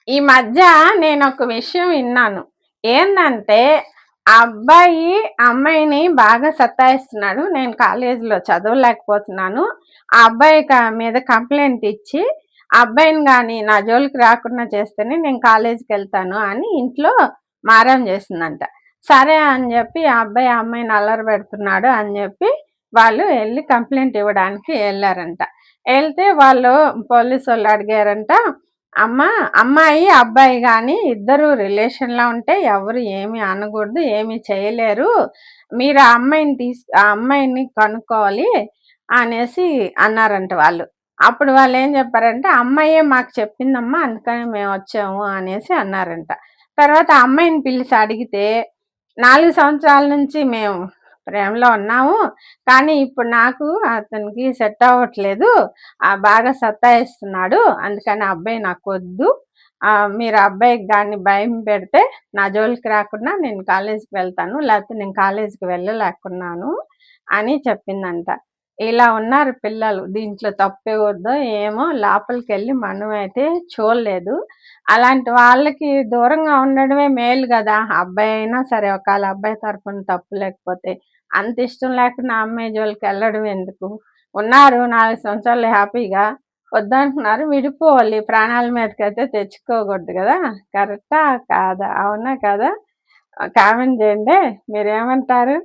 ఈ మధ్య నేను ఒక విషయం విన్నాను. ఏందంటే, ఆ అబ్బాయి అమ్మాయిని బాగా సతాయిస్తున్నాడు. నేను కాలేజీలో చదవలేకపోతున్నాను. ఆ అబ్బాయి మీద కంప్లెయింట్ ఇచ్చి, ఆ అబ్బాయిని గాని నా జోలికి రాకుండా చేస్తేనే నేను కాలేజీకెళ్తాను అని ఇంట్లో మారం చేసిందంట. సరే అని చెప్పి ఆ అబ్బాయి ఆ అమ్మాయిని అల్లరిపెడుతున్నాడు అని చెప్పి వాళ్ళు వెళ్ళి కంప్లెయింట్ ఇవ్వడానికి వెళ్ళారంట. వెళ్తే వాళ్ళు పోలీసోళ్ళు అడిగారంట, అమ్మాయి అబ్బాయి గాని ఇద్దరు రిలేషన్‌లో ఉంటే ఎవరు ఏమి అనకూడదు, ఏమి చేయలేరు. మీరు ఆ అమ్మాయిని కనుక్కోవాలి అనేసి అన్నారంట వాళ్ళు. అప్పుడు వాళ్ళేం చెప్పారంటే, అమ్మాయే మాకు చెప్పిందమ్మా అందుకని మేమొచ్చాము అనేసి అన్నారంట. తర్వాత ఆ అమ్మాయిని పిలిచి అడిగితే, 4 సంవత్సరాల నుంచి మేము ప్రేమలో ఉన్నాము. కానీ ఇప్పుడు నాకు అతనికి సెట్ అవ్వట్లేదు. బాగా సతాయిస్తున్నాడు. అందుకని ఆ అబ్బాయి నాకొద్దు. మీరు ఆ అబ్బాయికి గాని భయం పెడితే నా జోలికి రాకుండా నేను కాలేజీకి వెళ్తాను. లేకపోతే నేను కాలేజీకి వెళ్ళలేకున్నాను అని చెప్పిందంట. ఇలా ఉన్నారు పిల్లలు. దీంట్లో తప్పెవరిదో ఏమో లోపలికెళ్ళి మనమైతే చూడలేదు. అలాంటి వాళ్ళకి దూరంగా ఉండడమే మేలు గదా! అబ్బాయి అయినా సరే ఒకవేళ అబ్బాయి తరపున తప్పు లేకపోతే. అంత ఇష్టం లేకుండా ఆ అమ్మాయి జోలికెళ్ళడం ఎందుకు? ఉన్నారు 4 సంవత్సరాలు హ్యాపీగా. వద్దంటున్నారు విడిపోవాలి. ప్రాణాల మీదకైతే తెచ్చుకోకూడదు గదా! కరెక్టా? కాదా? అవునా? కాదా? కామెంట్ చేయండి. మీరేమంటారు?